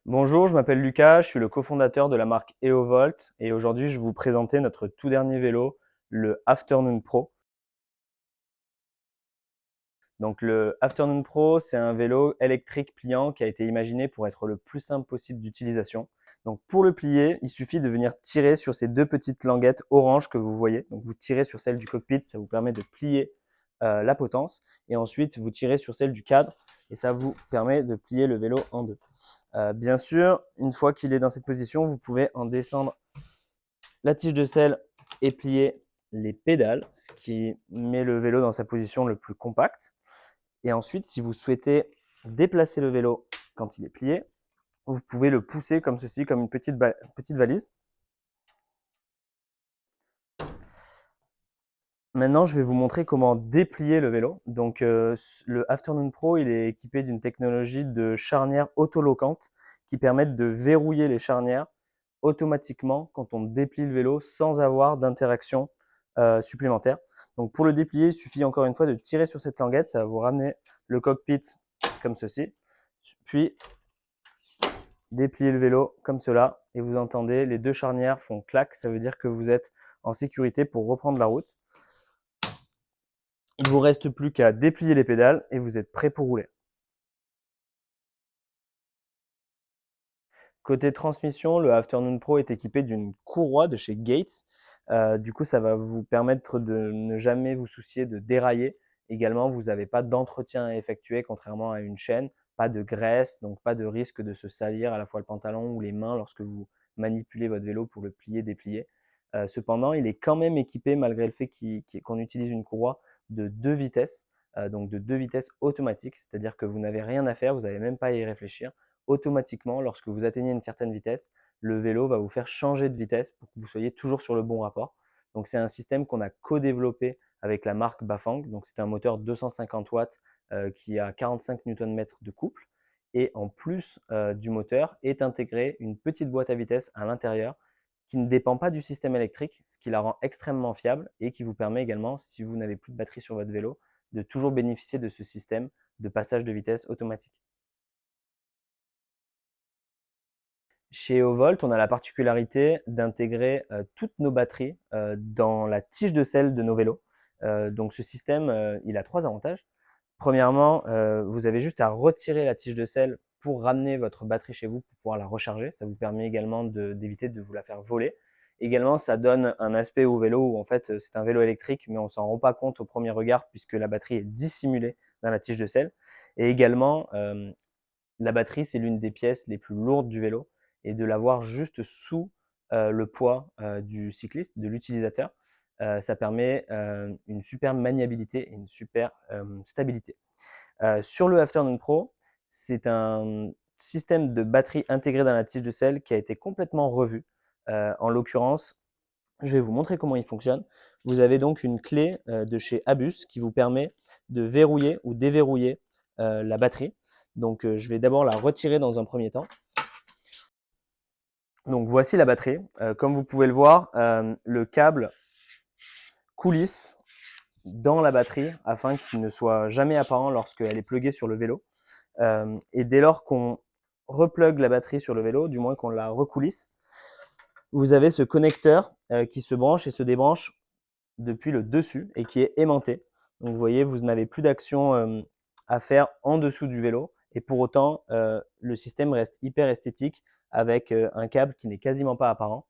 Bonjour, je m'appelle Lucas, je suis le cofondateur de la marque EOVolt et aujourd'hui je vais vous présenter notre tout dernier vélo, le Afternoon Pro. Donc le Afternoon Pro, c'est un vélo électrique pliant qui a été imaginé pour être le plus simple possible d'utilisation. Donc pour le plier, il suffit de venir tirer sur ces deux petites languettes orange que vous voyez. Donc vous tirez sur celle du cockpit, ça vous permet de plier la potence et ensuite vous tirez sur celle du cadre et ça vous permet de plier le vélo en deux. Bien sûr, une fois qu'il est dans cette position, vous pouvez en descendre la tige de selle et plier les pédales, ce qui met le vélo dans sa position le plus compacte. Et ensuite, si vous souhaitez déplacer le vélo quand il est plié, vous pouvez le pousser comme ceci, comme une petite valise. Maintenant, je vais vous montrer comment déplier le vélo. Donc, le Afternoon Pro, il est équipé d'une technologie de charnière autoloquante qui permettent de verrouiller les charnières automatiquement quand on déplie le vélo sans avoir d'interaction supplémentaire. Donc, pour le déplier, il suffit encore une fois de tirer sur cette languette. Ça va vous ramener le cockpit comme ceci. Puis, déplier le vélo comme cela. Et vous entendez, les deux charnières font clac. Ça veut dire que vous êtes en sécurité pour reprendre la route. Il vous reste plus qu'à déplier les pédales et vous êtes prêt pour rouler. Côté transmission, le Afternoon Pro est équipé d'une courroie de chez Gates. Du coup, ça va vous permettre de ne jamais vous soucier de dérailler. Également, vous n'avez pas d'entretien à effectuer, contrairement à une chaîne, pas de graisse, donc pas de risque de se salir à la fois le pantalon ou les mains lorsque vous manipulez votre vélo pour le plier, déplier. Cependant, il est quand même équipé, malgré le fait qu'on utilise une courroie, de 2 vitesses, donc de 2 vitesses automatiques, c'est-à-dire que vous n'avez rien à faire, vous n'avez même pas à y réfléchir. Automatiquement, lorsque vous atteignez une certaine vitesse, le vélo va vous faire changer de vitesse pour que vous soyez toujours sur le bon rapport. Donc c'est un système qu'on a co-développé avec la marque Bafang. Donc c'est un moteur 250 watts qui a 45 Nm de couple. Et en plus du moteur est intégrée une petite boîte à vitesse à l'intérieur qui ne dépend pas du système électrique, ce qui la rend extrêmement fiable et qui vous permet également, si vous n'avez plus de batterie sur votre vélo, de toujours bénéficier de ce système de passage de vitesse automatique. Chez Eovolt, on a la particularité d'intégrer toutes nos batteries dans la tige de selle de nos vélos. Donc ce système, il a 3 avantages. Premièrement, vous avez juste à retirer la tige de selle pour ramener votre batterie chez vous pour pouvoir la recharger. Ça vous permet également d'éviter de vous la faire voler. Également, ça donne un aspect au vélo où en fait c'est un vélo électrique, mais on s'en rend pas compte au premier regard puisque la batterie est dissimulée dans la tige de selle. Et également, la batterie, c'est l'une des pièces les plus lourdes du vélo et de l'avoir juste sous le poids du cycliste, de l'utilisateur, ça permet une super maniabilité et une super stabilité. Sur le Afternoon Pro, c'est un système de batterie intégré dans la tige de selle qui a été complètement revu. En l'occurrence, je vais vous montrer comment il fonctionne. Vous avez donc une clé de chez Abus qui vous permet de verrouiller ou déverrouiller la batterie. Donc, je vais d'abord la retirer dans un premier temps. Donc, voici la batterie. Comme vous pouvez le voir, le câble coulisse dans la batterie afin qu'il ne soit jamais apparent lorsqu'elle est pluguée sur le vélo. Et dès lors qu'on replugue la batterie sur le vélo, du moins qu'on la recoulisse, vous avez ce connecteur qui se branche et se débranche depuis le dessus et qui est aimanté. Donc vous voyez, vous n'avez plus d'action à faire en dessous du vélo et pour autant, le système reste hyper esthétique avec un câble qui n'est quasiment pas apparent.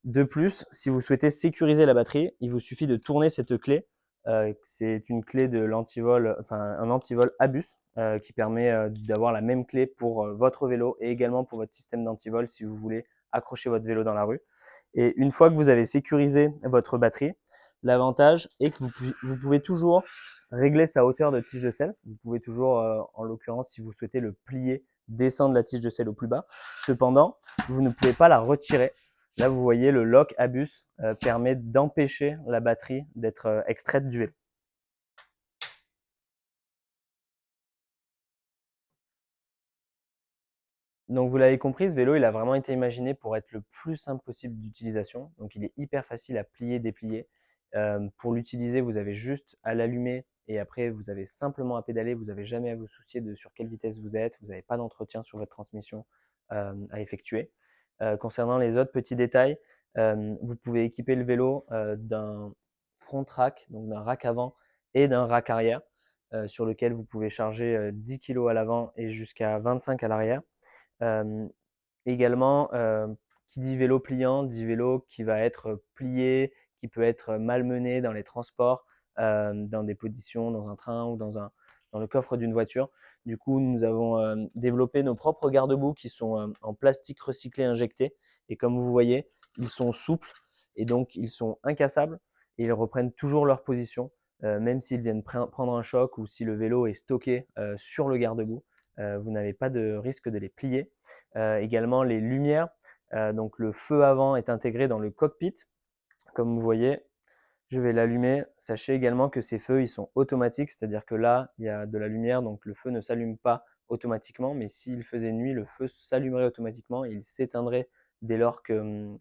De plus, si vous souhaitez sécuriser la batterie, il vous suffit de tourner cette clé. C'est une clé de l'antivol, enfin un antivol Abus qui permet d'avoir la même clé pour votre vélo et également pour votre système d'antivol si vous voulez accrocher votre vélo dans la rue. Et une fois que vous avez sécurisé votre batterie, l'avantage est que vous pouvez toujours régler sa hauteur de tige de selle. Vous pouvez toujours, en l'occurrence, si vous souhaitez le plier, descendre la tige de selle au plus bas. Cependant, vous ne pouvez pas la retirer. Là, vous voyez, le lock Abus permet d'empêcher la batterie d'être extraite du vélo. Donc, vous l'avez compris, ce vélo, il a vraiment été imaginé pour être le plus simple possible d'utilisation. Donc, il est hyper facile à plier, déplier. Pour l'utiliser, vous avez juste à l'allumer et après, vous avez simplement à pédaler. Vous n'avez jamais à vous soucier de sur quelle vitesse vous êtes. Vous n'avez pas d'entretien sur votre transmission. à effectuer. Concernant les autres petits détails, vous pouvez équiper le vélo d'un front rack, donc d'un rack avant et d'un rack arrière, sur lequel vous pouvez charger 10 kg à l'avant et jusqu'à 25 à l'arrière. Également, qui dit vélo pliant, dit vélo qui va être plié, qui peut être malmené dans les transports, dans des positions, dans un train ou dans le coffre d'une voiture. Du coup, nous avons développé nos propres garde-boue qui sont en plastique recyclé injecté. Et comme vous voyez, ils sont souples et donc ils sont incassables et ils reprennent toujours leur position, même s'ils viennent prendre un choc ou si le vélo est stocké sur le garde-boue. Vous n'avez pas de risque de les plier. Également les lumières, donc le feu avant est intégré dans le cockpit. Comme vous voyez, je vais l'allumer. Sachez également que ces feux, ils sont automatiques, c'est-à-dire que là, il y a de la lumière, donc le feu ne s'allume pas automatiquement, mais s'il faisait nuit, le feu s'allumerait automatiquement et il s'éteindrait dès lors qu'il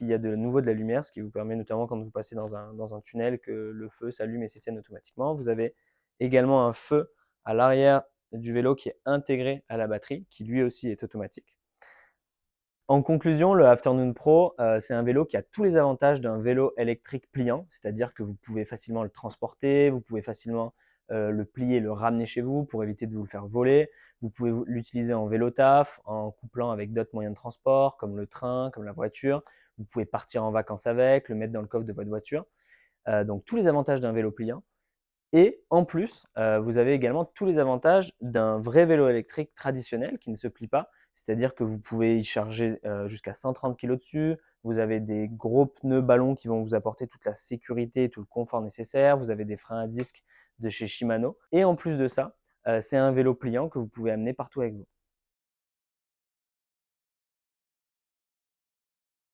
y a de nouveau de la lumière, ce qui vous permet notamment quand vous passez dans un tunnel que le feu s'allume et s'éteigne automatiquement. Vous avez également un feu à l'arrière du vélo qui est intégré à la batterie, qui lui aussi est automatique. En conclusion, le Afternoon Pro, c'est un vélo qui a tous les avantages d'un vélo électrique pliant, c'est-à-dire que vous pouvez facilement le transporter, vous pouvez facilement le plier, le ramener chez vous pour éviter de vous le faire voler. Vous pouvez l'utiliser en vélo taf, en couplant avec d'autres moyens de transport, comme le train, comme la voiture. Vous pouvez partir en vacances avec, le mettre dans le coffre de votre voiture. Donc tous les avantages d'un vélo pliant. Et en plus, vous avez également tous les avantages d'un vrai vélo électrique traditionnel qui ne se plie pas. C'est-à-dire que vous pouvez y charger jusqu'à 130 kg dessus. Vous avez des gros pneus ballons qui vont vous apporter toute la sécurité et tout le confort nécessaire. Vous avez des freins à disque de chez Shimano. Et en plus de ça, c'est un vélo pliant que vous pouvez amener partout avec vous.